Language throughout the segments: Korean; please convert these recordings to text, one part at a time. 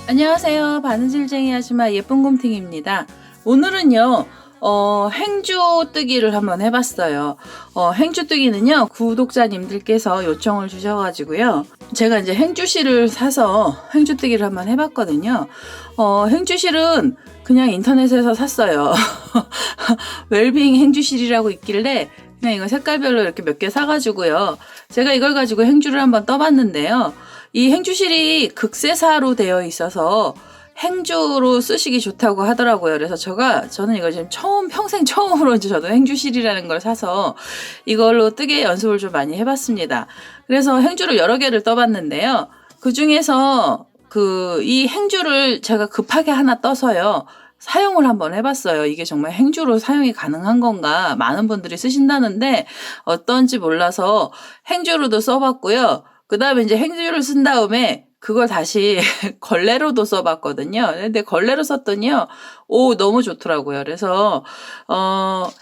안녕하세요. 바느질쟁이 아줌마 예쁜곰탱이입니다. 오늘은요 행주뜨기를 한번 해봤어요. 행주뜨기는요 구독자님들께서 요청을 주셔가지고요 제가 이제 행주실을 사서 행주뜨기를 한번 해봤거든요. 행주실은 그냥 인터넷에서 샀어요. 웰빙 행주실이라고 있길래 그냥 이거 색깔별로 이렇게 몇 개 사가지고요 제가 이걸 가지고 행주를 한번 떠봤는데요. 이 행주실이 극세사로 되어 있어서 행주로 쓰시기 좋다고 하더라고요. 그래서 저는 이거 지금 평생 처음으로 이제 저도 행주실이라는 걸 사서 이걸로 뜨개 연습을 좀 많이 해봤습니다. 그래서 행주를 여러 개를 떠봤는데요. 그 중에서 이 행주를 제가 급하게 하나 떠서요. 사용을 한번 해봤어요. 이게 정말 행주로 사용이 가능한 건가? 많은 분들이 쓰신다는데 어떤지 몰라서 행주로도 써봤고요. 그 다음에 이제 행주를 쓴 다음에 그걸 다시 걸레로도 써봤거든요. 근데 걸레로 썼더니요, 너무 좋더라고요. 그래서,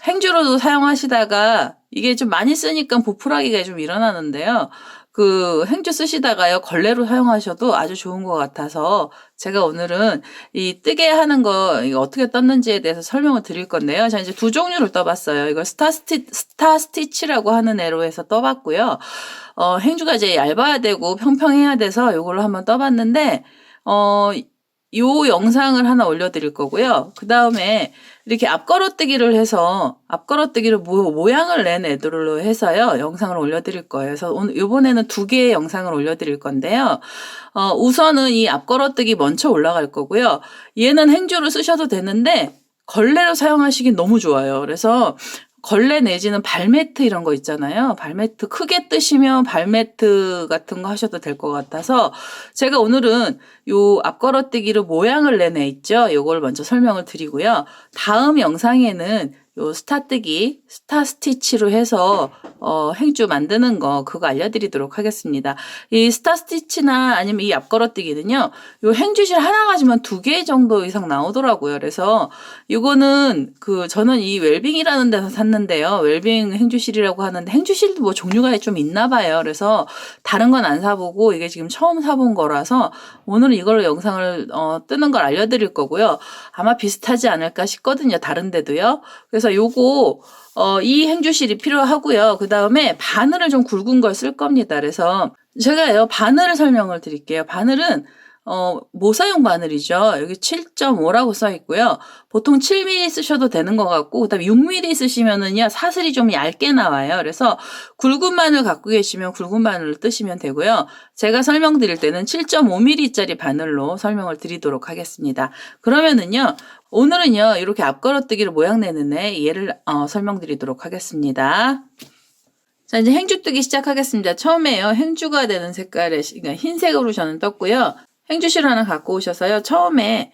행주로도 사용하시다가 이게 좀 많이 쓰니까 보풀하기가 좀 일어나는데요. 행주 쓰시다가요, 걸레로 사용하셔도 아주 좋은 것 같아서 제가 오늘은 이 뜨개 하는 거 이거 어떻게 떴는지에 대해서 설명을 드릴 건데요. 제가 이제 두 종류를 떠봤어요. 이거 스타 스티치라고 하는 애로 해서 떠봤고요. 행주가 이제 얇아야 되고 평평해야 돼서 이걸로 한번 떠봤는데, 요 영상을 하나 올려드릴 거고요. 그 다음에 이렇게 앞걸어뜨기를 해서 앞걸어뜨기를 모양을 낸 애들로 해서요 영상을 올려드릴 거예요. 그래서 이번에는 두 개의 영상을 올려드릴 건데요. 우선은 이 앞걸어뜨기 먼저 올라갈 거고요. 얘는 행주로 쓰셔도 되는데 걸레로 사용하시긴 너무 좋아요. 그래서 걸레 내지는 발매트 이런 거 있잖아요. 발매트 크게 뜨시면 발매트 같은 거 하셔도 될 것 같아서 제가 오늘은 요 앞걸어뜨기로 모양을 낸 애 있죠. 요걸 먼저 설명을 드리고요. 다음 영상에는 요 스타 스티치로 해서 행주 만드는 거 그거 알려드리도록 하겠습니다. 이 스타 스티치나 아니면 이 앞걸어뜨기는요. 요 행주실 하나 가지면 2개 정도 이상 나오더라고요. 그래서 이거는 저는 이 웰빙이라는 데서 샀는데요. 웰빙 행주실이라고 하는데 행주실도 뭐 종류가 좀 있나 봐요. 그래서 다른 건 안 사보고 이게 지금 처음 사본 거라서 오늘은 이걸로 영상을 뜨는 걸 알려드릴 거고요. 아마 비슷하지 않을까 싶거든요. 다른 데도요. 그래서 요거 이 행주실이 필요하고요. 그 다음에 바늘을 좀 굵은 걸 쓸 겁니다. 그래서 제가요 바늘을 설명을 드릴게요. 바늘은 모사용 바늘이죠. 여기 7.5라고 써 있고요. 보통 7mm 쓰셔도 되는 것 같고, 그 다음에 6mm 쓰시면은요, 사슬이 좀 얇게 나와요. 그래서 굵은 바늘 갖고 계시면 굵은 바늘로 뜨시면 되고요. 제가 설명드릴 때는 7.5mm짜리 바늘로 설명을 드리도록 하겠습니다. 그러면은요, 오늘은요, 이렇게 앞걸어뜨기를 모양 내는 애, 얘를 설명드리도록 하겠습니다. 자, 이제 행주뜨기 시작하겠습니다. 처음에요, 행주가 되는 색깔의, 그러니까 흰색으로 저는 떴고요. 행주실 하나 갖고 오셔서요. 처음에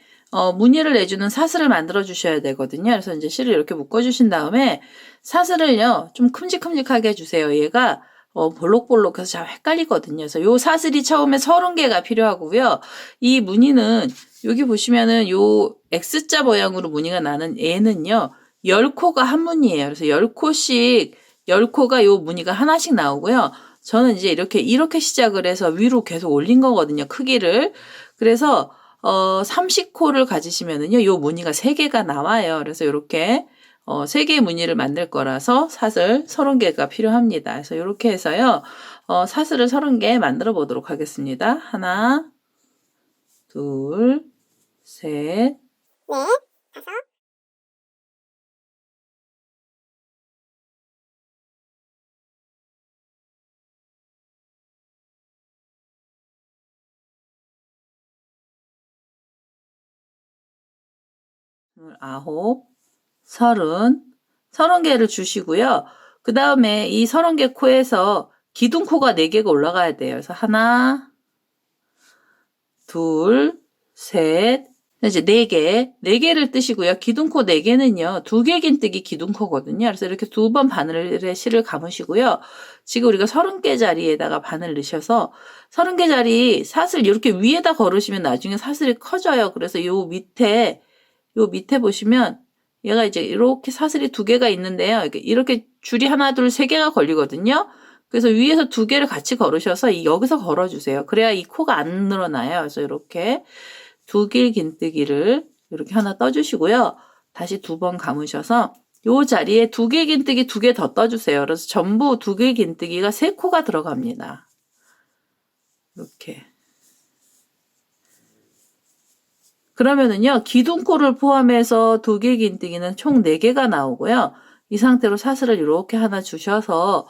무늬를 내주는 사슬을 만들어 주셔야 되거든요. 그래서 이제 실을 이렇게 묶어 주신 다음에 사슬을요. 좀 큼직큼직하게 해주세요. 얘가 볼록볼록해서 잘 헷갈리거든요. 그래서 요 사슬이 처음에 30개가 필요하고요. 이 무늬는 여기 보시면은 요 X자 모양으로 무늬가 나는 얘는요. 10코가 한 무늬예요. 그래서 10코가 요 무늬가 하나씩 나오고요. 저는 이제 이렇게 시작을 해서 위로 계속 올린 거거든요. 크기를. 그래서 30코를 가지시면은요. 요 무늬가 3개가 나와요. 그래서 이렇게 3개의 무늬를 만들 거라서 사슬 30개가 필요합니다. 그래서 이렇게 해서요. 사슬을 30개 만들어 보도록 하겠습니다. 하나, 둘, 셋, 넷, 다섯. 아홉, 30개를 주시고요. 그 다음에 이 30개 코에서 기둥코가 4개가 올라가야 돼요. 그래서 하나, 둘, 셋, 이제 4개를 뜨시고요. 기둥코 4개는요, 2개 긴뜨기 기둥코거든요. 그래서 이렇게 2번 바늘에 실을 감으시고요. 지금 우리가 30개짜리에다가 바늘 넣으셔서 30개짜리 사슬 이렇게 위에다 걸으시면 나중에 사슬이 커져요. 그래서 요 밑에 요 밑에 보시면 얘가 이제 이렇게 사슬이 2개가 있는데요. 이렇게 줄이 하나, 둘, 3개가 걸리거든요. 그래서 위에서 2개를 같이 걸으셔서 여기서 걸어주세요. 그래야 이 코가 안 늘어나요. 그래서 이렇게 두길긴뜨기를 이렇게 하나 떠주시고요. 다시 2번 감으셔서 요 자리에 두길긴뜨기 2개 더 떠주세요. 그래서 전부 두길긴뜨기가 3코가 들어갑니다. 이렇게. 그러면은요, 기둥코를 포함해서 두길긴뜨기는 총 4개가 나오고요. 이 상태로 사슬을 이렇게 하나 주셔서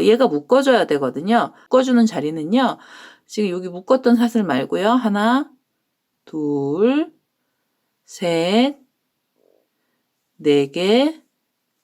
얘가 묶어줘야 되거든요. 묶어주는 자리는요, 지금 여기 묶었던 사슬 말고요. 하나, 둘, 셋, 4개,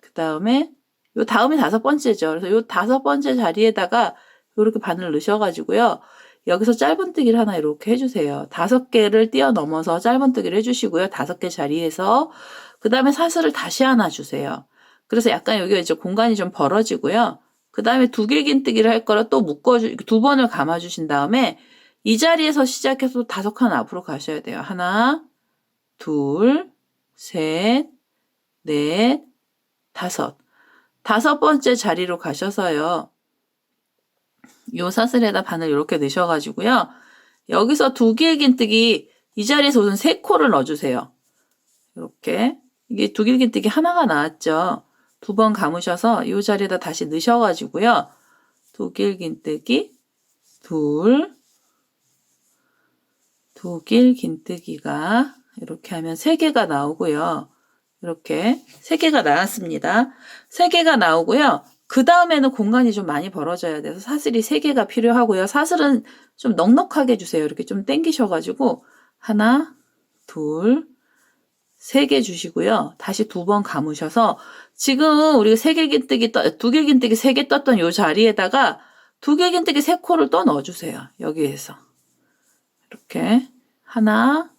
그 다음에 요 다음이 5번째죠. 그래서 요 5번째 자리에다가 이렇게 바늘 넣으셔가지고요. 여기서 짧은뜨기를 하나 이렇게 해주세요. 5개를 뛰어넘어서 짧은뜨기를 해주시고요. 5개 자리에서 그 다음에 사슬을 다시 하나 주세요. 그래서 약간 여기가 이제 공간이 좀 벌어지고요. 그 다음에 두길긴뜨기를 할 거라 또 2번을 감아주신 다음에 이 자리에서 시작해서 5칸 앞으로 가셔야 돼요. 하나, 둘, 셋, 넷, 5. 5번째 자리로 가셔서요. 요 사슬에다 바늘 이렇게 넣으셔가지고요. 여기서 두길긴뜨기 이 자리에서 우선 3코를 넣어주세요. 이렇게. 이게 두길긴뜨기 하나가 나왔죠. 2번 감으셔서 이 자리에다 다시 넣으셔가지고요. 두길긴뜨기 둘, 두길긴뜨기가 이렇게 하면 3개가 나오고요. 이렇게 3개가 나왔습니다. 3개가 나오고요. 그 다음에는 공간이 좀 많이 벌어져야 돼서 사슬이 3개가 필요하고요. 사슬은 좀 넉넉하게 해주세요. 이렇게 좀 당기셔가지고 하나, 둘, 3개 주시고요. 다시 2번 감으셔서 지금 우리가 두길긴뜨기 3개 떴던 요 자리에다가 두길긴뜨기 3코를 또 넣어주세요. 여기에서 이렇게 하나,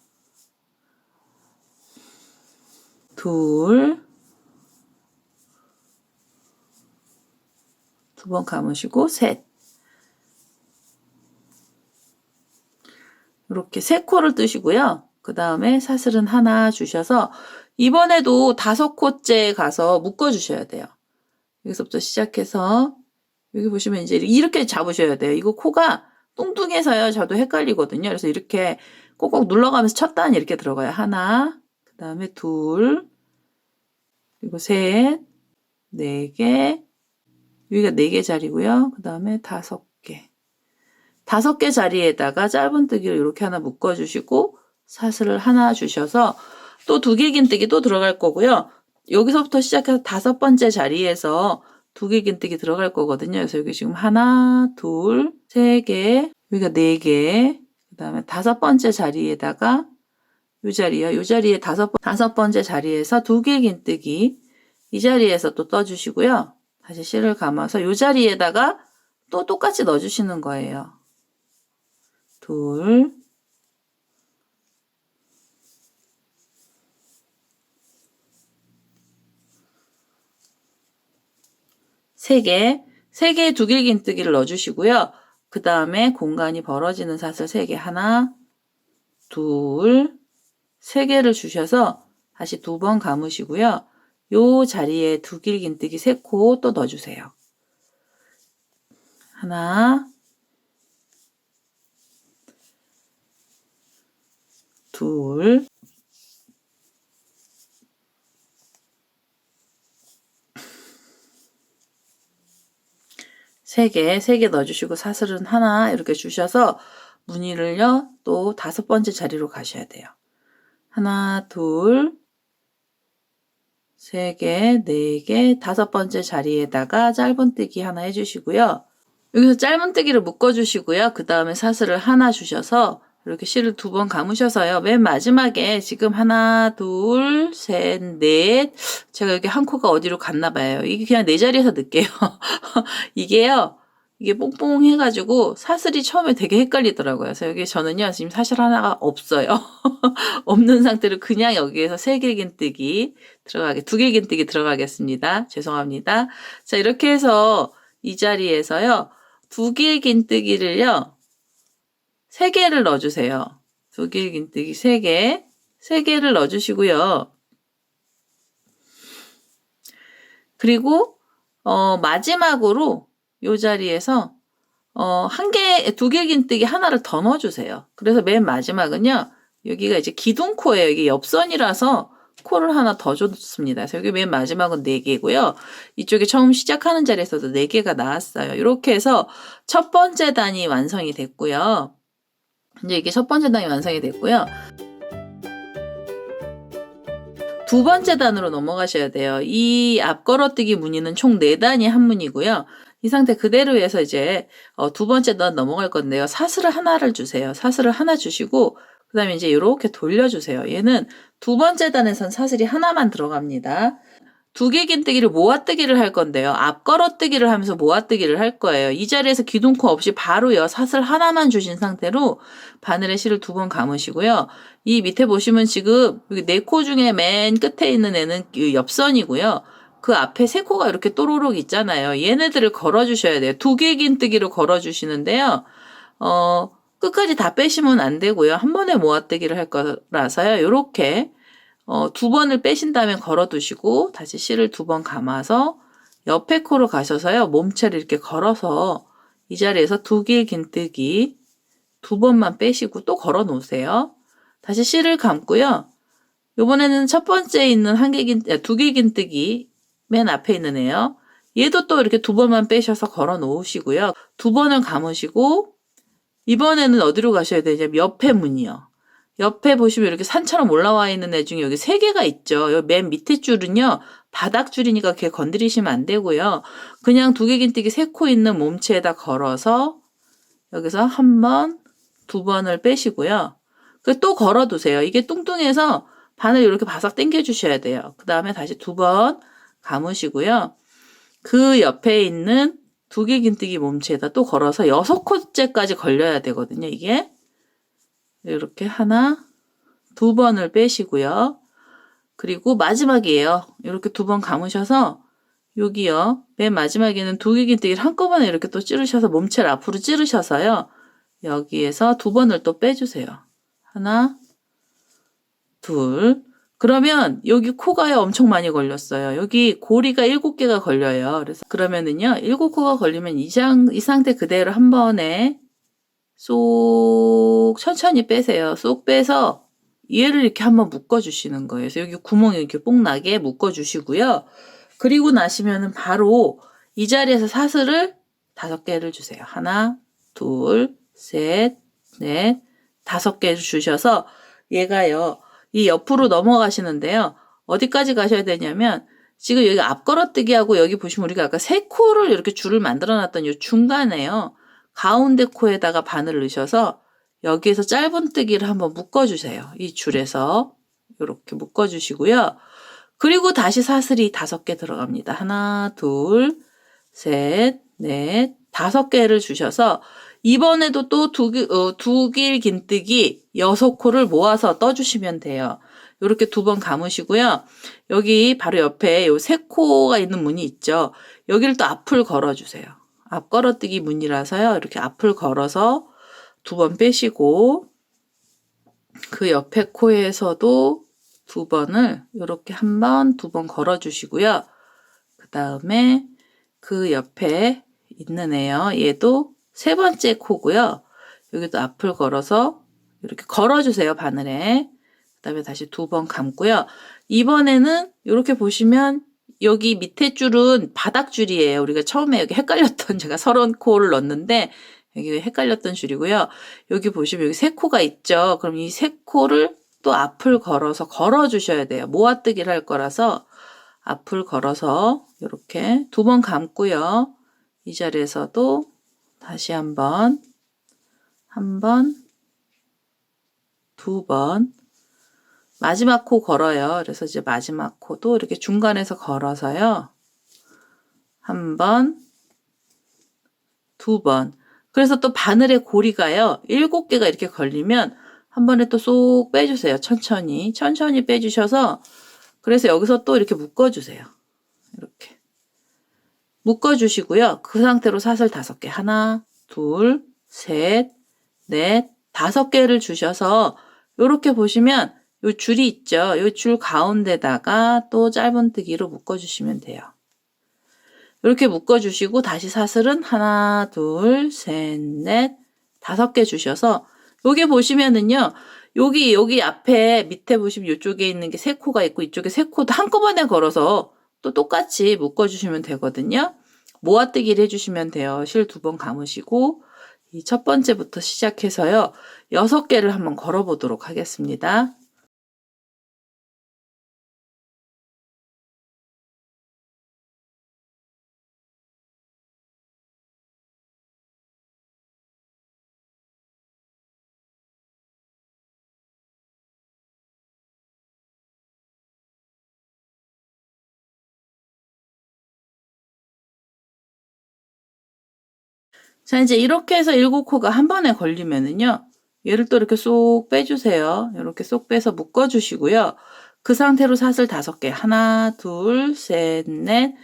둘, 2번 감으시고 셋. 이렇게 3코를 뜨시고요. 그 다음에 사슬은 하나 주셔서 이번에도 5코째 가서 묶어주셔야 돼요. 여기서부터 시작해서 여기 보시면 이제 이렇게 잡으셔야 돼요. 이거 코가 뚱뚱해서요. 저도 헷갈리거든요. 그래서 이렇게 꼭꼭 눌러가면서 첫 단 이렇게 들어가요. 하나, 그 다음에 둘, 그리고 셋, 4개, 여기가 4개 자리고요. 그 다음에 5개. 5개 자리에다가 짧은뜨기를 이렇게 하나 묶어주시고 사슬을 하나 주셔서 또 두길긴뜨기 또 들어갈 거고요. 여기서부터 시작해서 5번째 자리에서 두길긴뜨기 들어갈 거거든요. 그래서 여기 지금 하나, 둘, 3개, 여기가 4개, 그 다음에 5번째 자리에다가 요 자리요. 요 자리에 5번째 자리에서 두길긴뜨기 이 자리에서 또 떠주시고요. 다시 실을 감아서 요 자리에다가 또 똑같이 넣어주시는 거예요. 둘, 세 개의 두길긴뜨기를 넣어주시고요. 그 다음에 공간이 벌어지는 사슬 3개, 하나, 둘, 3개를 주셔서 다시 2번 감으시고요. 요 자리에 두길긴뜨기 3코 또 넣어주세요. 하나, 둘, 세 개 넣어주시고 사슬은 하나 이렇게 주셔서 무늬를요 또 5번째 자리로 가셔야 돼요. 하나, 둘, 3개, 4개, 5번째 자리에다가 짧은뜨기 하나 해주시고요. 여기서 짧은뜨기를 묶어주시고요. 그 다음에 사슬을 하나 주셔서 이렇게 실을 2번 감으셔서요. 맨 마지막에 지금 하나, 둘, 셋, 넷. 제가 여기 한 코가 어디로 갔나 봐요. 이게 그냥 내 자리에서 넣을게요. 이게요. 이게 뽕뽕해가지고 사슬이 처음에 되게 헷갈리더라고요. 그래서 여기 저는요. 지금 사슬 하나가 없어요. 없는 상태로 그냥 여기에서 3길긴뜨기 들어가게, 2길긴뜨기 들어가겠습니다. 죄송합니다. 자, 이렇게 해서 이 자리에서요. 두길긴뜨기를요. 3개를 넣어주세요. 두길긴뜨기 3개. 3개를 넣어주시고요. 그리고 마지막으로 이 자리에서 2길긴뜨기 하나를 더 넣어주세요. 그래서 맨 마지막은요. 여기가 이제 기둥코예요. 이게 옆선이라서 코를 하나 더 줬습니다. 그래서 여기 맨 마지막은 4개고요. 이쪽에 처음 시작하는 자리에서도 4개가 나왔어요. 이렇게 해서 첫 번째 단이 완성이 됐고요. 이제 이게 첫 번째 단이 완성이 됐고요. 두 번째 단으로 넘어가셔야 돼요. 이 앞걸어뜨기 무늬는 총 4단이 한 무늬고요. 이 상태 그대로 해서 이제 두 번째 단 넘어갈 건데요. 사슬을 하나를 주세요. 사슬을 하나 주시고 그 다음에 이제 이렇게 돌려주세요. 얘는 두 번째 단에선 사슬이 하나만 들어갑니다. 2길긴뜨기를 모아뜨기를 할 건데요. 앞걸어뜨기를 하면서 모아뜨기를 할 거예요. 이 자리에서 기둥코 없이 바로요. 사슬 하나만 주신 상태로 바늘에 실을 2번 감으시고요. 이 밑에 보시면 지금 여기 4코 중에 맨 끝에 있는 애는 옆선이고요. 그 앞에 3코가 이렇게 또로록 있잖아요. 얘네들을 걸어주셔야 돼요. 2길긴뜨기로 걸어주시는데요. 끝까지 다 빼시면 안 되고요. 한 번에 모아뜨기를 할 거라서요. 이렇게 2번을 빼신 다음에 걸어두시고 다시 실을 2번 감아서 옆에 코로 가셔서요. 몸체를 이렇게 걸어서 이 자리에서 2길긴뜨기 2번만 빼시고 또 걸어 놓으세요. 다시 실을 감고요. 이번에는 첫 번째 있는 2길긴뜨기 맨 앞에 있는 애요. 얘도 또 이렇게 2번만 빼셔서 걸어 놓으시고요. 2번을 감으시고 이번에는 어디로 가셔야 되냐면 옆에 문이요. 옆에 보시면 이렇게 산처럼 올라와 있는 애 중에 여기 3개가 있죠. 여기 맨 밑에 줄은요. 바닥 줄이니까 걔 건드리시면 안 되고요. 그냥 2길긴뜨기 3코 있는 몸체에다 걸어서 여기서 1번, 2번을 빼시고요. 또 걸어두세요. 이게 뚱뚱해서 바늘 이렇게 바싹 당겨주셔야 돼요. 그 다음에 다시 2번 감으시고요. 그 옆에 있는 2길긴뜨기 몸체에다 또 걸어서 6코째까지 걸려야 되거든요. 이게. 이렇게 하나, 2번을 빼시고요. 그리고 마지막이에요. 이렇게 2번 감으셔서 여기요. 맨 마지막에는 2길긴뜨기를 한꺼번에 이렇게 또 찌르셔서 몸체를 앞으로 찌르셔서요. 여기에서 2번을 또 빼주세요. 하나, 둘. 그러면 여기 코가요 엄청 많이 걸렸어요. 여기 고리가 7개가 걸려요. 그래서 그러면은요 7코가 걸리면 이 상태 그대로 한 번에 쏙 천천히 빼세요. 쏙 빼서 얘를 이렇게 한번 묶어주시는 거예요. 그래서 여기 구멍이 이렇게 뽕 나게 묶어주시고요. 그리고 나시면은 바로 이 자리에서 사슬을 5개를 주세요. 하나, 둘, 셋, 넷, 5개를 주셔서 얘가요. 이 옆으로 넘어가시는데요. 어디까지 가셔야 되냐면 지금 여기 앞걸어뜨기하고 여기 보시면 우리가 아까 3코를 이렇게 줄을 만들어 놨던 이 중간에요. 가운데 코에다가 바늘을 넣으셔서 여기에서 짧은 뜨기를 한번 묶어주세요. 이 줄에서 이렇게 묶어주시고요. 그리고 다시 사슬이 5개 들어갑니다. 하나, 둘, 셋, 넷, 5개를 주셔서 이번에도 또 2길긴뜨기 6코를 모아서 떠주시면 돼요. 이렇게 2번 감으시고요. 여기 바로 옆에 요 3코가 있는 문이 있죠. 여기를 또 앞을 걸어주세요. 앞걸어뜨기 문이라서요. 이렇게 앞을 걸어서 2번 빼시고 그 옆에 코에서도 2번을 이렇게 1번, 2번 걸어주시고요. 그 다음에 그 옆에 있는 애요. 얘도 3번째 코고요. 여기도 앞을 걸어서 이렇게 걸어주세요. 바늘에. 그 다음에 다시 2번 감고요. 이번에는 이렇게 보시면 여기 밑에 줄은 바닥 줄이에요. 우리가 처음에 여기 헷갈렸던 제가 30코를 넣었는데 여기 헷갈렸던 줄이고요. 여기 보시면 여기 3코가 있죠. 그럼 이 3코를 또 앞을 걸어서 걸어주셔야 돼요. 모아뜨기를 할 거라서 앞을 걸어서 이렇게 2번 감고요. 이 자리에서도 다시 한 번, 2번, 마지막 코 걸어요. 그래서 이제 마지막 코도 이렇게 중간에서 걸어서요. 1번, 2번. 그래서 또 바늘의 고리가요. 7개가 이렇게 걸리면 한 번에 또 쏙 빼주세요. 천천히 빼주셔서 그래서 여기서 또 이렇게 묶어주세요. 이렇게. 묶어주시고요. 그 상태로 사슬 5개. 하나, 둘, 셋, 넷, 5개를 주셔서 이렇게 보시면 요 줄이 있죠. 요 줄 가운데다가 또 짧은뜨기로 묶어주시면 돼요. 이렇게 묶어주시고 다시 사슬은 하나, 둘, 셋, 넷, 5개 주셔서 여기 보시면은요. 여기 앞에 밑에 보시면 이쪽에 있는 게 3코가 있고 이쪽에 3코도 한꺼번에 걸어서 또 똑같이 묶어주시면 되거든요. 모아뜨기를 해주시면 돼요. 실 2번 감으시고 이 첫 번째부터 시작해서요. 6개를 한번 걸어보도록 하겠습니다. 자, 이제 이렇게 해서 7코가 한 번에 걸리면은요. 얘를 또 이렇게 쏙 빼주세요. 이렇게 쏙 빼서 묶어주시고요. 그 상태로 사슬 5개. 하나, 둘, 셋, 넷,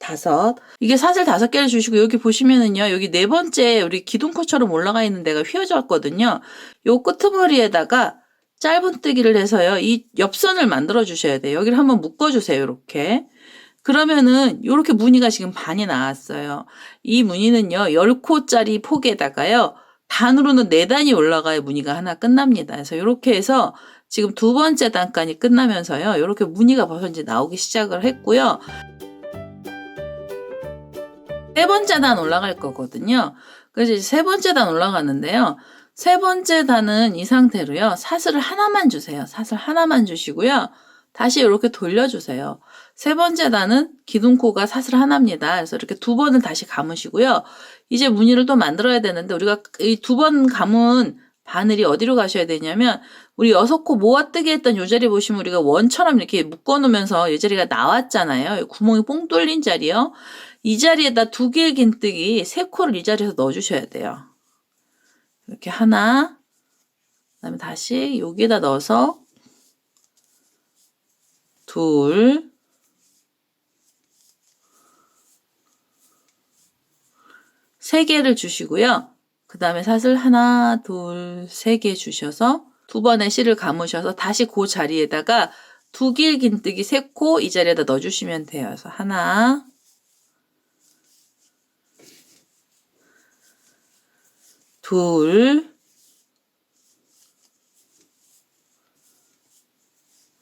5. 이게 사슬 5개를 주시고 여기 보시면은요. 여기 4번째 우리 기둥코처럼 올라가 있는 데가 휘어졌거든요. 요 끄트머리에다가 짧은뜨기를 해서요. 이 옆선을 만들어 주셔야 돼요. 여기를 한번 묶어주세요. 이렇게. 그러면은 요렇게 무늬가 지금 반이 나왔어요. 이 무늬는요. 10코짜리 폭에다가요. 단으로는 4단이 올라가야 무늬가 하나 끝납니다. 그래서 요렇게 해서 지금 2번째 단까지 끝나면서요. 요렇게 무늬가 벌써 이제 나오기 시작을 했고요. 3번째 단 올라갈 거거든요. 그래서 이제 3번째 단 올라가는데요. 3번째 단은 이 상태로요. 사슬을 하나만 주세요. 사슬 하나만 주시고요. 다시 이렇게 돌려주세요. 3번째 단은 기둥코가 사슬 하나입니다. 그래서 이렇게 2번을 다시 감으시고요. 이제 무늬를 또 만들어야 되는데 우리가 이 2번 감은 바늘이 어디로 가셔야 되냐면 우리 6코 모아뜨기 했던 요 자리 보시면 우리가 원처럼 이렇게 묶어놓으면서 이 자리가 나왔잖아요. 구멍이 뽕 뚫린 자리요. 이 자리에다 2개의 긴뜨기 3코를 이 자리에서 넣어주셔야 돼요. 이렇게 하나, 그다음에 다시 여기에다 넣어서 둘, 세 개를 주시고요. 그 다음에 사슬 하나, 둘, 3개 주셔서 2번의 실을 감으셔서 다시 그 자리에다가 2길 긴뜨기 3코 이 자리에다 넣어주시면 돼요. 그래서 하나, 둘,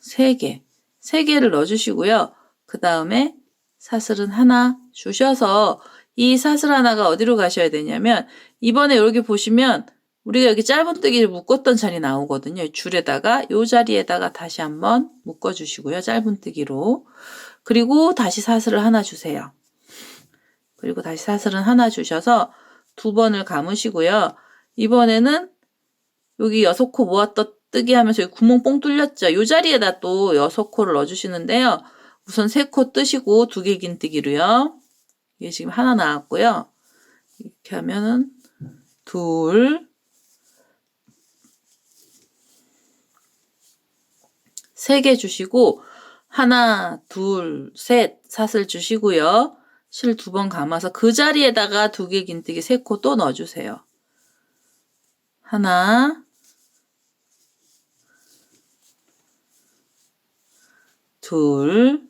3개. 3개를 넣어주시고요. 그 다음에 사슬은 하나 주셔서 이 사슬 하나가 어디로 가셔야 되냐면 이번에 여기 보시면 우리가 여기 짧은뜨기를 묶었던 자리 나오거든요. 줄에다가 이 자리에다가 다시 한번 묶어주시고요. 짧은뜨기로. 그리고 다시 사슬을 하나 주세요. 그리고 다시 사슬은 하나 주셔서 2번을 감으시고요. 이번에는 여기 6코 모았던 뜨기 하면서 여기 구멍 뽕 뚫렸죠. 이 자리에다 또 6코를 넣어주시는데요. 우선 3코 뜨시고 2개 긴뜨기로요. 이게 지금 하나 나왔고요. 이렇게 하면은 둘, 세 개 주시고 하나, 둘, 셋 사슬 주시고요. 실 2번 감아서 그 자리에다가 2개 긴뜨기 3코 또 넣어주세요. 하나, 둘,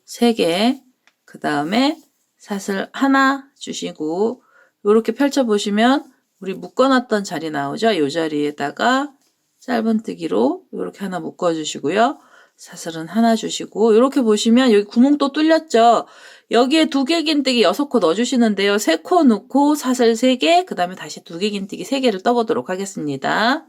세 개, 그 다음에 사슬 하나 주시고 이렇게 펼쳐보시면 우리 묶어놨던 자리 나오죠? 이 자리에다가 짧은뜨기로 이렇게 하나 묶어주시고요. 사슬은 하나 주시고 이렇게 보시면 여기 구멍 또 뚫렸죠? 여기에 2개 긴뜨기 6코 넣어주시는데요. 3코 넣고 사슬 3개, 그 다음에 다시 2개 긴뜨기 3개를 떠보도록 하겠습니다.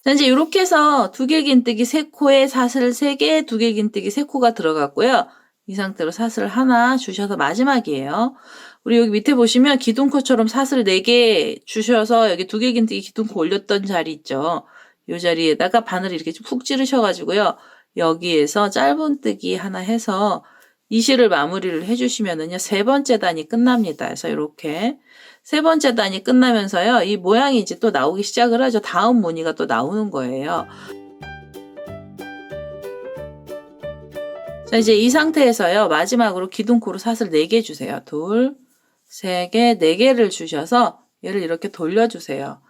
자, 이제 이렇게 해서 2개 긴뜨기 3코에 사슬 3개, 2개 긴뜨기 3코가 들어갔고요. 이 상태로 사슬 하나 주셔서 마지막이에요. 우리 여기 밑에 보시면 기둥코처럼 사슬 4개 주셔서 여기 2개 긴뜨기 기둥코 올렸던 자리 있죠. 이 자리에다가 바늘을 이렇게 푹 찌르셔가지고요. 여기에서 짧은뜨기 하나 해서 이 실을 마무리를 해주시면은요. 3번째 단이 끝납니다. 그래서 이렇게 세 번째 단이 끝나면서요. 이 모양이 이제 또 나오기 시작을 하죠. 다음 무늬가 또 나오는 거예요. 자, 이제 이 상태에서요. 마지막으로 기둥코로 사슬 4개 주세요. 2, 3개, 4개를 주셔서 얘를 이렇게 돌려주세요.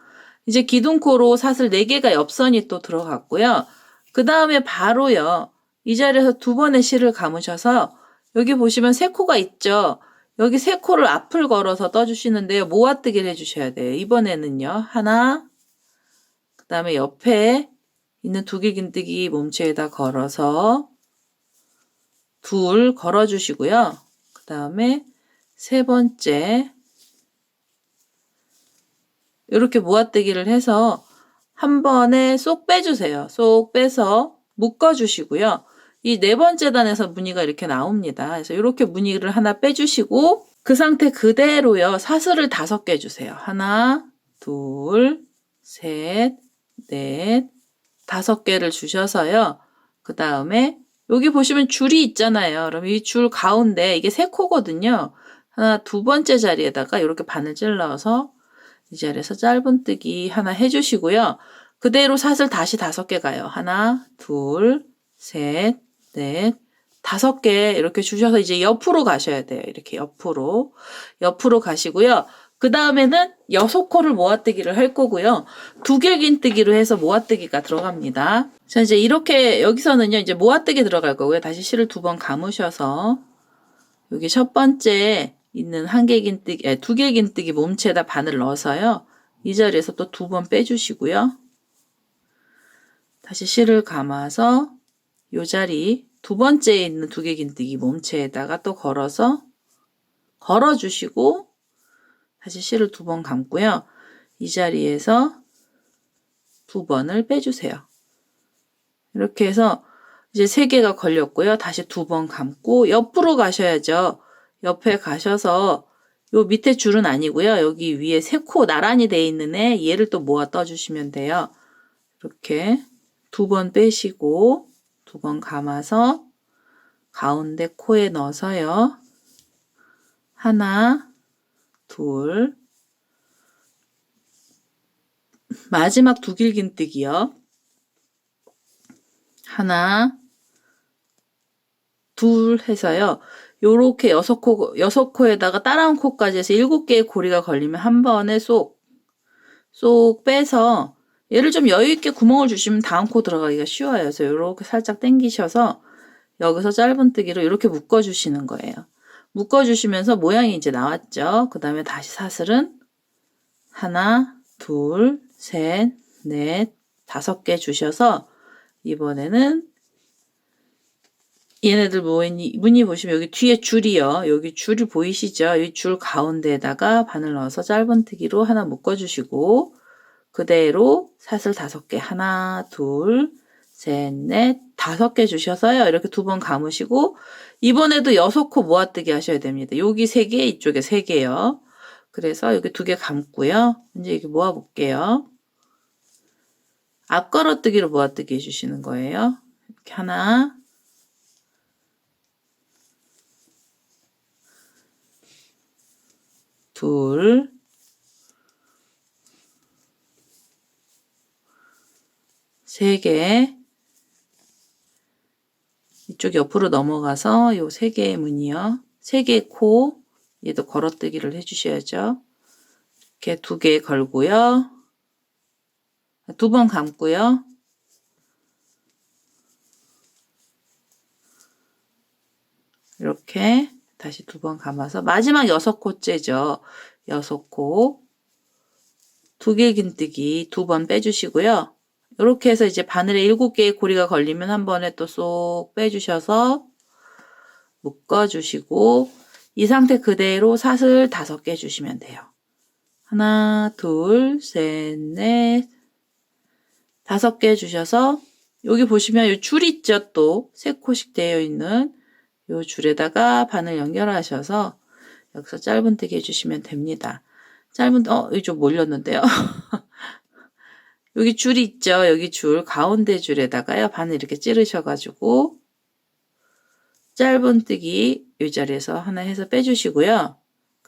이제 기둥코로 사슬 4개가 옆선이 또 들어갔고요. 그 다음에 바로요. 이 자리에서 2번의 실을 감으셔서 여기 보시면 3코가 있죠. 여기 3코를 앞을 걸어서 떠주시는데요. 모아뜨기를 해주셔야 돼요. 이번에는요. 하나, 그 다음에 옆에 있는 두길긴뜨기 몸체에다 걸어서 둘 걸어주시고요. 그 다음에 세 번째 이렇게 모아뜨기를 해서 한 번에 쏙 빼주세요. 쏙 빼서 묶어주시고요. 이 네 번째 단에서 무늬가 이렇게 나옵니다. 그래서 이렇게 무늬를 하나 빼주시고 그 상태 그대로요. 사슬을 5개 주세요. 하나, 둘, 셋, 넷, 5개를 주셔서요. 그 다음에 여기 보시면 줄이 있잖아요. 그럼 이 줄 가운데 이게 3코거든요. 하나, 2번째 자리에다가 이렇게 바늘 찔러서 이 자리에서 짧은뜨기 하나 해주시고요. 그대로 사슬 다시 5개 가요. 하나, 둘, 셋, 넷, 5개 이렇게 주셔서 이제 옆으로 가셔야 돼요. 이렇게 옆으로 가시고요. 그 다음에는 6코를 모아뜨기를 할 거고요. 두길긴뜨기로 해서 모아뜨기가 들어갑니다. 자, 이제 이렇게 여기서는요, 이제 모아뜨기 들어갈 거고요. 다시 실을 2번 감으셔서 여기 첫 번째 있는 두길긴뜨기 몸체에다 바늘 넣어서요. 이 자리에서 또 2번 빼주시고요. 다시 실을 감아서 이 자리 2번째에 있는 두길긴뜨기 몸체에다가 또 걸어주시고 다시 실을 2번 감고요. 이 자리에서 2번을 빼주세요. 이렇게 해서 이제 3개가 걸렸고요. 다시 2번 감고 옆으로 가셔야죠. 옆에 가셔서 요 밑에 줄은 아니고요. 여기 위에 3코 나란히 돼 있는 얘를 또 모아 떠주시면 돼요. 이렇게 2번 빼시고 2번 감아서 가운데 코에 넣어서요. 하나, 둘, 마지막 두길긴뜨기요. 하나, 둘 해서요. 요렇게 6코에다가 따라온 코까지 해서 7개의 고리가 걸리면 한 번에 쏙 빼서 얘를 좀 여유있게 구멍을 주시면 다음 코 들어가기가 쉬워요. 그래서 요렇게 살짝 당기셔서 여기서 짧은뜨기로 이렇게 묶어주시는 거예요. 묶어주시면서 모양이 이제 나왔죠. 그 다음에 다시 사슬은 하나, 둘, 셋, 넷, 5개 주셔서 이번에는 얘네들 무늬 보시면 여기 뒤에 줄이요. 여기 줄이 보이시죠? 이 줄 가운데에다가 바늘 넣어서 짧은뜨기로 하나 묶어주시고 그대로 사슬 5개 하나, 둘, 셋, 넷, 5개 주셔서요. 이렇게 2번 감으시고 이번에도 6코 모아뜨기 하셔야 됩니다. 여기 3개, 이쪽에 3개요. 그래서 여기 2개 감고요. 이제 이렇게 모아볼게요. 앞걸어뜨기로 모아뜨기 해주시는 거예요. 이렇게 하나, 둘, 세 개, 이쪽 옆으로 넘어가서 요 3개의 무늬요. 3개의 코, 얘도 걸어뜨기를 해주셔야죠. 이렇게 2개 걸고요. 2번 감고요. 이렇게 다시 2번 감아서 마지막 6코째죠. 6코 두길긴뜨기 2번 빼주시고요. 이렇게 해서 이제 바늘에 7개의 고리가 걸리면 한 번에 또 쏙 빼주셔서 묶어주시고 이 상태 그대로 사슬 5개 주시면 돼요. 하나, 둘, 셋, 넷, 5개 주셔서 여기 보시면 이 줄 있죠? 또 3코씩 되어 있는 이 줄에다가 바늘 연결하셔서 여기서 짧은뜨기 해주시면 됩니다. 여기 좀 몰렸는데요. 여기 줄이 있죠? 여기 줄, 가운데 줄에다가요. 바늘 이렇게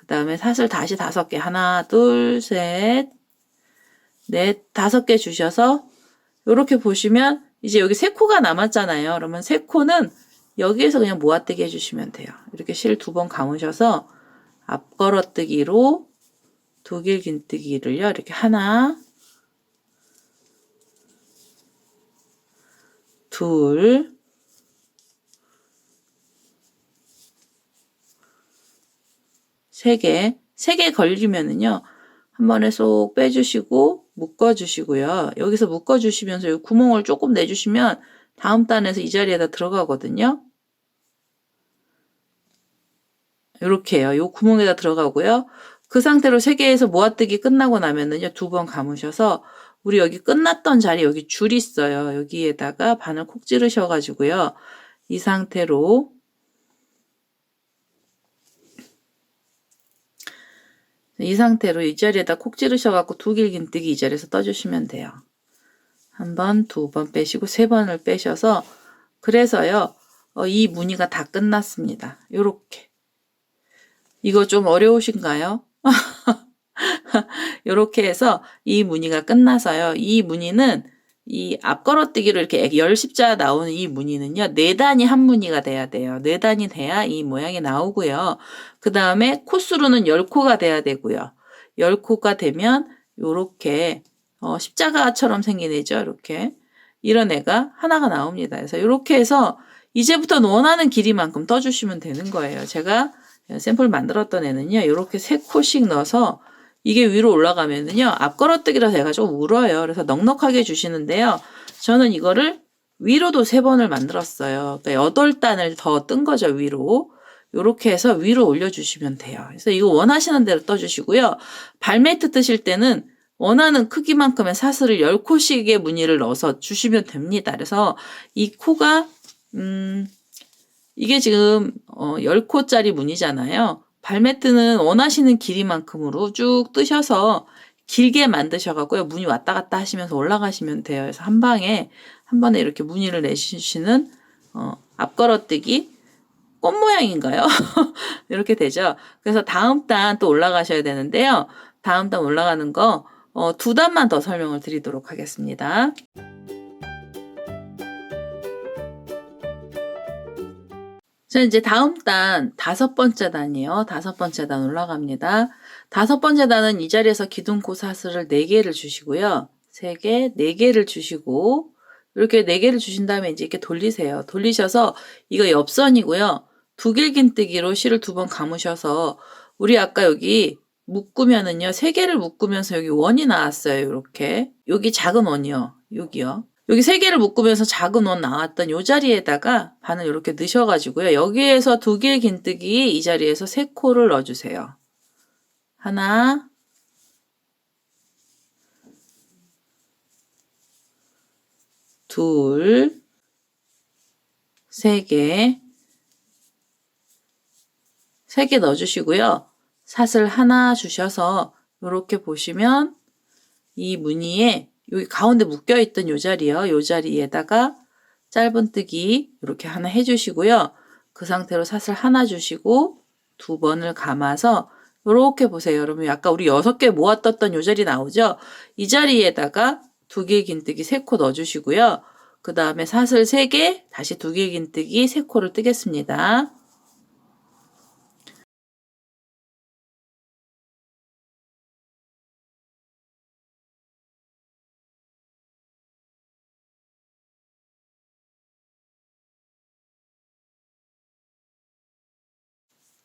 다음에 사슬 다시 5개. 하나, 둘, 셋, 넷, 5개 주셔서 이렇게 보시면 이제 여기 3코가 남았잖아요. 그러면 3코는 여기에서 그냥 모아뜨기 해주시면 돼요. 이렇게 실 2번 감으셔서 앞걸어뜨기로 두길긴뜨기를요. 이렇게 하나, 둘, 세 개 걸리면은요. 한 번에 쏙 빼주시고 묶어주시고요. 여기서 묶어주시면서 이 구멍을 조금 내주시면 다음 단에서 이 자리에다 들어가거든요. 이렇게 해요. 이 구멍에다 들어가고요. 그 상태로 3개에서 모아뜨기 끝나고 나면은요. 2번 감으셔서 우리 여기 끝났던 자리 여기 줄 있어요. 여기에다가 바늘 콕 찌르셔가지고요. 이 상태로 이 자리에다 콕 찌르셔갖고 두길긴뜨기 이 자리에서 떠주시면 돼요. 한 번, 2번 빼시고 3번을 빼셔서 그래서요. 이 무늬가 다 끝났습니다. 요렇게. 이거 좀 어려우신가요? 요렇게 해서 이 무늬가 끝나서요. 이 무늬는 이 앞걸어뜨기로 이렇게 열십자 나오는 이 무늬는요. 4단이 한 무늬가 돼야 돼요. 4단이 돼야 이 모양이 나오고요. 그 다음에 코수로는 10코가 돼야 되고요. 10코가 되면 요렇게 십자가처럼 생긴 애죠. 이렇게. 이런 애가 하나가 나옵니다. 그래서 이렇게 해서 이제부터는 원하는 길이만큼 떠주시면 되는 거예요. 제가 샘플 만들었던 애는요. 이렇게 3코씩 넣어서 이게 위로 올라가면은요. 앞걸어뜨기라서 얘가 좀 울어요. 그래서 넉넉하게 주시는데요. 저는 이거를 위로도 3번을 만들었어요. 그러니까 8단을 더 뜬 거죠. 위로. 이렇게 해서 위로 올려주시면 돼요. 그래서 이거 원하시는 대로 떠주시고요. 발매트 뜨실 때는 원하는 크기만큼의 사슬을 10코씩의 무늬를 넣어서 주시면 됩니다. 그래서 이 코가 이게 지금 10코짜리 무늬잖아요. 발매트는 원하시는 길이만큼으로 쭉 뜨셔서 길게 만드셔갖고요. 무늬 왔다 갔다 하시면서 올라가시면 돼요. 그래서 한 번에 이렇게 무늬를 내주시는 앞걸어뜨기 꽃 모양인가요? 이렇게 되죠. 그래서 다음 단 또 올라가셔야 되는데요. 다음 단 올라가는 거 2단만 더 설명을 드리도록 하겠습니다. 자, 이제 다음 단 5번째 단이에요. 5번째 단 올라갑니다. 5번째 단은 이 자리에서 기둥코 사슬을 4개를 주시고요. 3개, 4개를 주시고 이렇게 4개를 주신 다음에 이제 이렇게 돌리세요. 돌리셔서 이거 옆선이고요. 두길긴뜨기로 실을 2번 감으셔서 우리 아까 여기 묶으면은요. 3개를 묶으면서 여기 원이 나왔어요. 이렇게. 여기 작은 원이요. 여기요. 여기 3개를 묶으면서 작은 원 나왔던 이 자리에다가 바늘 이렇게 넣으셔가지고요. 여기에서 두길긴뜨기 이 자리에서 3코를 넣어주세요. 하나, 둘, 3개, 3개 넣어주시고요. 사슬 하나 주셔서 이렇게 보시면 이 무늬에 여기 가운데 묶여있던 요 자리요. 요 자리에다가 짧은뜨기 이렇게 하나 해주시고요. 그 상태로 사슬 하나 주시고 2번을 감아서 이렇게 보세요. 여러분 아까 우리 6개 모아떴던 요 자리 나오죠? 이 자리에다가 두길긴뜨기 3코 넣어주시고요. 그 다음에 사슬 3개, 다시 두길긴뜨기 3코를 뜨겠습니다.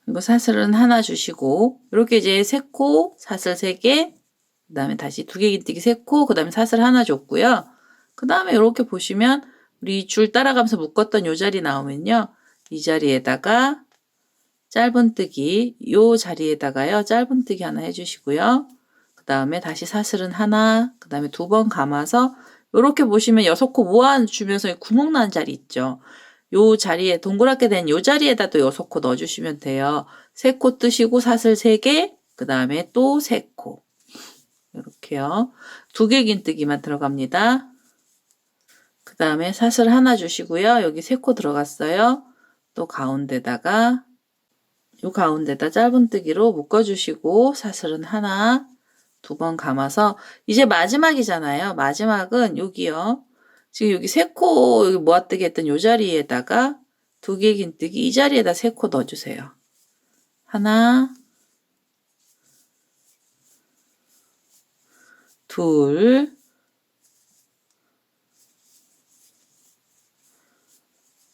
그리고 사슬은 하나 주시고 이렇게 이제 3코, 사슬 3개, 그 다음에 다시 두길긴뜨기 3코, 그 다음에 사슬 하나 줬고요. 그 다음에 이렇게 보시면 우리 줄 따라가면서 묶었던 요 자리 나오면요. 이 자리에다가 짧은뜨기, 요 자리에다가요. 짧은뜨기 하나 해주시고요. 그 다음에 다시 사슬은 하나, 그 다음에 2번 감아서 이렇게 보시면 6코 모아주면서 구멍 난 자리 있죠. 요 자리에 동그랗게 된 요 자리에다 또 6코 넣어주시면 돼요. 3코 뜨시고 사슬 3개, 그 다음에 또 3코. 이렇게요. 두길긴뜨기만 들어갑니다. 그 다음에 사슬 하나 주시고요. 여기 3코 들어갔어요. 또 가운데다가 요 가운데다 짧은뜨기로 묶어주시고 사슬은 하나, 두 번 감아서 이제 마지막이잖아요. 마지막은 여기요. 지금 여기 세 코 여기 모아뜨기 했던 요 자리에다가 두 개 긴뜨기 이 자리에다 세 코 넣어주세요. 하나, 둘,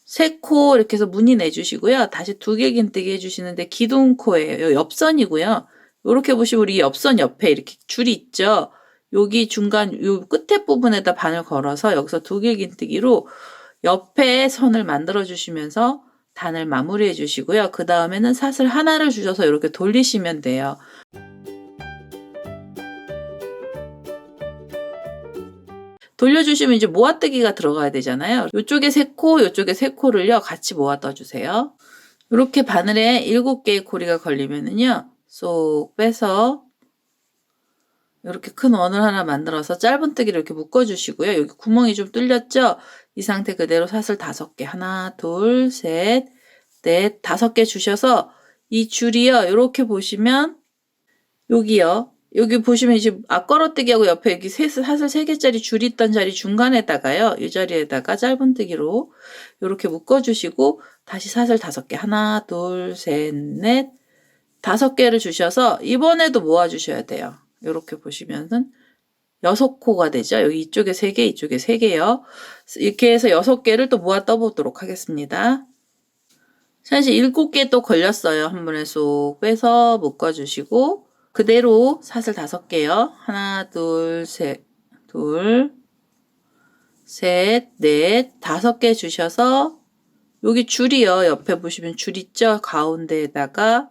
세 코 이렇게 해서 무늬 내주시고요. 다시 두 개 긴뜨기 해주시는데 기둥코예요. 옆선이고요. 이렇게 보시면 우리 옆선 옆에 이렇게 줄이 있죠. 여기 중간 요 끝에 부분에다 바늘 걸어서 여기서 두 개 긴뜨기로 옆에 선을 만들어 주시면서 단을 마무리해 주시고요. 그 다음에는 사슬 하나를 주셔서 이렇게 돌리시면 돼요. 돌려주시면 이제 모아뜨기가 들어가야 되잖아요. 이쪽에 세 코, 이쪽에 세 코를요 같이 모아 떠주세요. 이렇게 바늘에 7개의 고리가 걸리면은요 쏙 빼서 이렇게 큰 원을 하나 만들어서 짧은뜨기를 이렇게 묶어주시고요. 여기 구멍이 좀 뚫렸죠? 이 상태 그대로 사슬 5개 하나, 둘, 셋, 넷, 5개 주셔서 이 줄이요. 이렇게 보시면 여기요. 여기 보시면 이제 앞걸어뜨기하고 옆에 여기 사슬 3개짜리 줄이 있던 자리 중간에다가요. 이 자리에다가 짧은뜨기로 이렇게 묶어주시고 다시 사슬 5개 하나, 둘, 셋, 넷, 5개를 주셔서 이번에도 모아주셔야 돼요. 이렇게 보시면은 6코가 되죠. 여기 이쪽에 3개, 이쪽에 3개요. 이렇게 해서 6개를 또 모아 떠보도록 하겠습니다. 자, 이제 7개 또 걸렸어요. 한 번에 쏙 빼서 묶어주시고 그대로 사슬 5개요. 하나, 둘, 셋, 둘, 셋, 넷, 5개 주셔서 여기 줄이요. 옆에 보시면 줄 있죠? 가운데에다가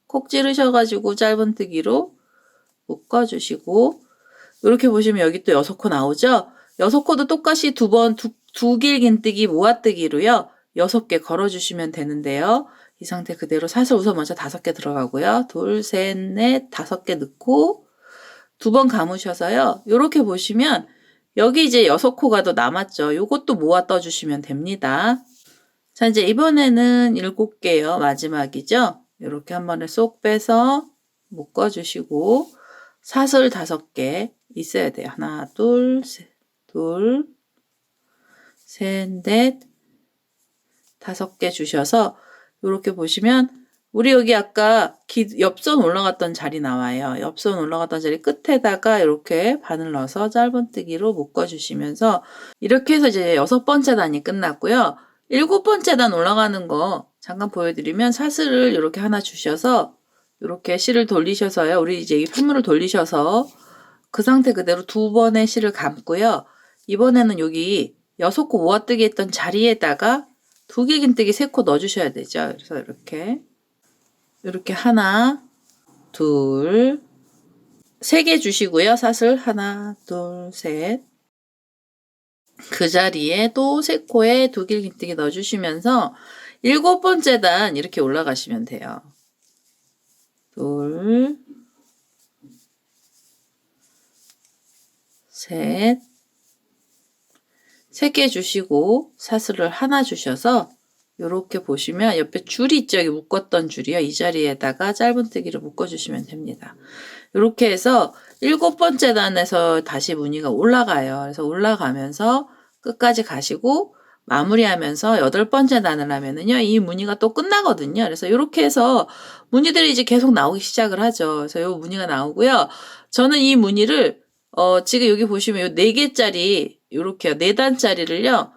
콕 찌르셔가지고 짧은뜨기로 묶어주시고 이렇게 보시면 여기 또 6코 나오죠? 6코도 똑같이 두 길긴뜨기 모아뜨기로요. 6개 걸어주시면 되는데요. 이 상태 그대로 사슬 우선 먼저 5개 들어가고요. 둘, 셋, 넷, 5개 넣고 2번 감으셔서요. 이렇게 보시면 여기 이제 6코가 더 남았죠. 요것도 모아 떠주시면 됩니다. 자, 이제 이번에는 7개요. 마지막이죠. 이렇게 한 번에 쏙 빼서 묶어주시고 사슬 5개 있어야 돼요. 하나, 둘, 셋, 둘, 셋, 넷, 5개 주셔서 이렇게 보시면 우리 여기 아까 옆선 올라갔던 자리 나와요. 옆선 올라갔던 자리 끝에다가 이렇게 바늘 넣어서 짧은뜨기로 묶어주시면서 이렇게 해서 이제 6번째 단이 끝났고요. 7번째 단 올라가는 거 잠깐 보여드리면 사슬을 이렇게 하나 주셔서 이렇게 실을 돌리셔서요. 우리 이제 이 풀물을 돌리셔서 그 상태 그대로 2번의 실을 감고요. 이번에는 여기 6코 모아뜨기 했던 자리에다가 2개 긴뜨기 3코 넣어주셔야 되죠. 그래서 이렇게 하나, 둘, 3개 주시고요. 사슬 하나, 둘, 셋. 그 자리에 또 3코에 2개 긴뜨기 넣어주시면서 7번째 단 이렇게 올라가시면 돼요. 둘, 셋, 3개 주시고 사슬을 하나 주셔서 이렇게 보시면 옆에 줄이 있죠. 여기 묶었던 줄이요. 이 자리에다가 짧은뜨기를 묶어주시면 됩니다. 이렇게 해서 7번째 단에서 다시 무늬가 올라가요. 그래서 올라가면서 끝까지 가시고 마무리하면서 8번째 단을 하면은요. 이 무늬가 또 끝나거든요. 그래서 이렇게 해서 무늬들이 이제 계속 나오기 시작을 하죠. 그래서 이 무늬가 나오고요. 저는 이 무늬를 지금 여기 보시면 요 4개짜리 요렇게요. 4단짜리를요.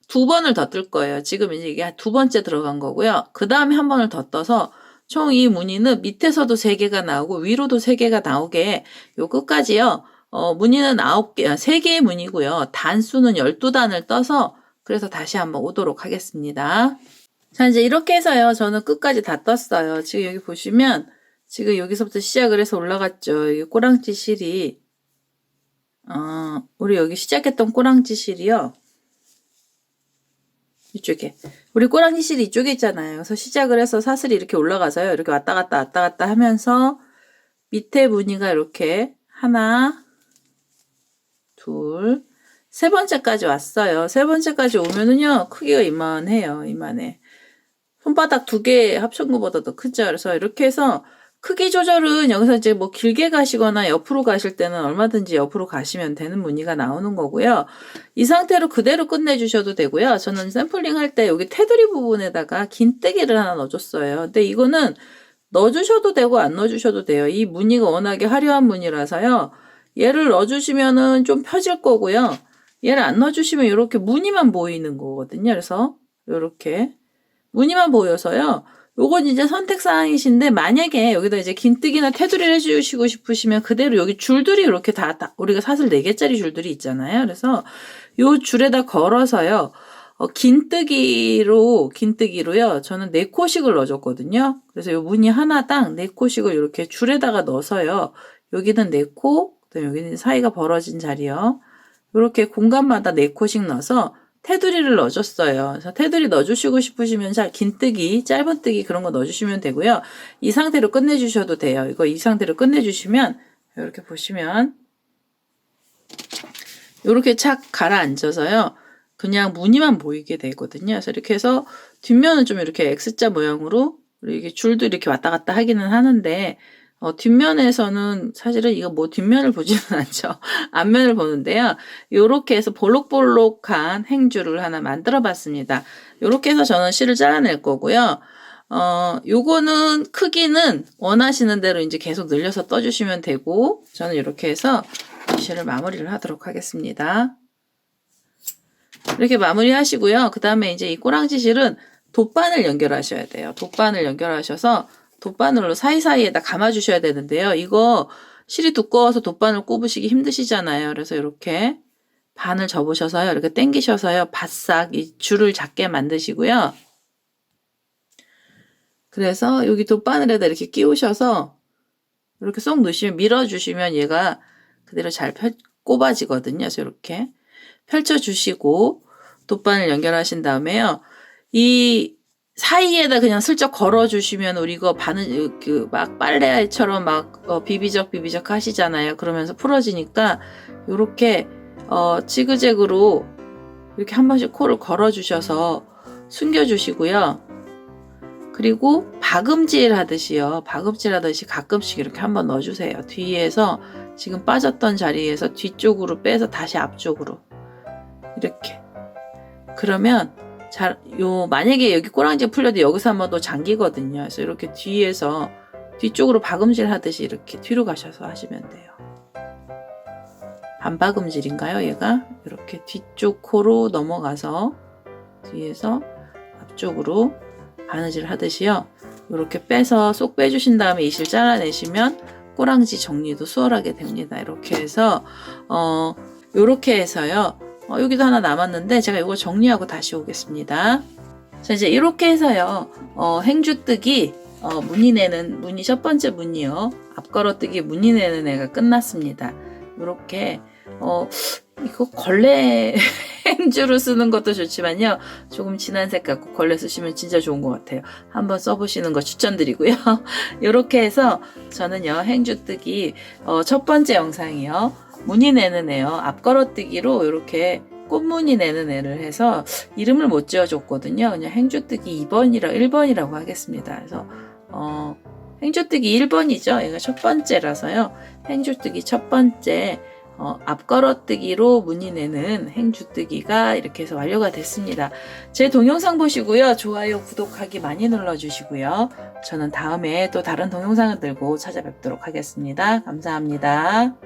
2번을 더 뜰 거예요. 지금 이제 이게 2번째 들어간 거고요. 그 다음에 한 번을 더 떠서 총 이 무늬는 밑에서도 3개가 나오고 위로도 3개가 나오게 요 끝까지요. 무늬는 3개의 무늬고요. 단수는 12단을 떠서 그래서 다시 한번 오도록 하겠습니다. 자, 이제 이렇게 해서요. 저는 끝까지 다 떴어요. 지금 여기 보시면 지금 여기서부터 시작을 해서 올라갔죠. 이 꼬랑지 실이 우리 여기 시작했던 꼬랑지 실이요. 이쪽에 우리 꼬랑지 실이 이쪽에 있잖아요. 그래서 시작을 해서 사슬이 이렇게 올라가서요. 이렇게 왔다 갔다 하면서 밑에 무늬가 이렇게 하나, 둘, 3번째까지 왔어요. 3번째까지 오면은요. 크기가 이만해요. 이만해. 손바닥 2개 합친 것보다 더 크죠. 그래서 이렇게 해서 크기 조절은 여기서 이제 뭐 길게 가시거나 옆으로 가실 때는 얼마든지 옆으로 가시면 되는 무늬가 나오는 거고요. 이 상태로 그대로 끝내주셔도 되고요. 저는 샘플링 할 때 여기 테두리 부분에다가 긴뜨기를 하나 넣어줬어요. 근데 이거는 넣어주셔도 되고 안 넣어주셔도 돼요. 이 무늬가 워낙에 화려한 무늬라서요. 얘를 넣어주시면은 좀 펴질 거고요. 얘를 안 넣어주시면 이렇게 무늬만 보이는 거거든요. 그래서 이렇게 무늬만 보여서요. 요건 이제 선택사항이신데 만약에 여기다 이제 긴뜨기나 테두리를 해주시고 싶으시면 그대로 여기 줄들이 이렇게 다 우리가 사슬 4개짜리 줄들이 있잖아요. 그래서 요 줄에다 걸어서요. 긴뜨기로요. 저는 4코씩을 넣어줬거든요. 그래서 요 무늬 하나당 4코씩을 이렇게 줄에다가 넣어서요. 여기는 4코, 여기는 사이가 벌어진 자리요. 이렇게 공간마다 4코씩 넣어서 테두리를 넣어줬어요. 그래서 테두리 넣어주시고 싶으시면 긴뜨기, 짧은뜨기 그런 거 넣어주시면 되고요. 이 상태로 끝내주셔도 돼요. 이거 이 상태로 끝내주시면 이렇게 보시면 이렇게 착 가라앉아서요. 그냥 무늬만 보이게 되거든요. 그래서 이렇게 해서 뒷면은 좀 이렇게 X자 모양으로 이렇게 줄도 이렇게 왔다 갔다 하기는 하는데 뒷면에서는 사실은 이거 뭐 뒷면을 보지는 않죠. 앞면을 보는데요. 요렇게 해서 볼록볼록한 행주를 하나 만들어 봤습니다. 요렇게 해서 저는 실을 잘라낼 거고요. 요거는 크기는 원하시는 대로 이제 계속 늘려서 떠주시면 되고, 저는 이렇게 해서 실을 마무리를 하도록 하겠습니다. 이렇게 마무리 하시고요. 그 다음에 이제 이 꼬랑지 실은 돗바늘 연결하셔야 돼요. 돗바늘 연결하셔서 돗바늘로 사이사이에다 감아주셔야 되는데요. 이거 실이 두꺼워서 돗바늘 꼽으시기 힘드시잖아요. 그래서 이렇게 반을 접으셔서요. 이렇게 당기셔서요. 바싹 이 줄을 작게 만드시고요. 그래서 여기 돗바늘에다 이렇게 끼우셔서 이렇게 쏙 넣으시면 밀어주시면 얘가 그대로 잘 꼽아지거든요. 그래서 이렇게 펼쳐주시고 돗바늘 연결하신 다음에요. 이 사이에다 그냥 슬쩍 걸어주시면 우리 이거 바늘 막 빨래처럼 막 비비적 하시잖아요. 그러면서 풀어지니까 요렇게 지그재그로 이렇게 한 번씩 코를 걸어주셔서 숨겨주시고요. 그리고 박음질 하듯이요. 박음질 하듯이 가끔씩 이렇게 한번 넣어주세요. 뒤에서 지금 빠졌던 자리에서 뒤쪽으로 빼서 다시 앞쪽으로 이렇게. 그러면 만약에 여기 꼬랑지가 풀려도 여기서 한번 더 잠기거든요. 그래서 이렇게 뒤에서 뒤쪽으로 박음질 하듯이 이렇게 뒤로 가셔서 하시면 돼요. 반박음질인가요, 얘가? 이렇게 뒤쪽 코로 넘어가서 뒤에서 앞쪽으로 바느질 하듯이요. 이렇게 빼서 쏙 빼주신 다음에 이 실 잘라내시면 꼬랑지 정리도 수월하게 됩니다. 이렇게 해서 이렇게 해서요. 여기도 하나 남았는데 제가 이거 정리하고 다시 오겠습니다. 자, 이제 이렇게 해서요. 행주뜨기 무늬 내는 무늬 첫 번째 무늬요. 앞걸어뜨기 무늬 내는 애가 끝났습니다. 이렇게 이거 걸레 행주로 쓰는 것도 좋지만요. 조금 진한 색 갖고 걸레 쓰시면 진짜 좋은 것 같아요. 한번 써보시는 거 추천드리고요. 이렇게 해서 저는요. 행주뜨기 첫 번째 영상이요. 무늬 내는 애요. 앞걸어뜨기로 이렇게 꽃무늬 내는 애를 해서 이름을 못 지어줬거든요. 그냥 행주뜨기 1번이라고 하겠습니다. 그래서 행주뜨기 1번이죠. 얘가 첫 번째라서요. 행주뜨기 첫 번째 앞걸어뜨기로 무늬 내는 행주뜨기가 이렇게 해서 완료가 됐습니다. 제 동영상 보시고요. 좋아요, 구독하기 많이 눌러주시고요. 저는 다음에 또 다른 동영상을 들고 찾아뵙도록 하겠습니다. 감사합니다.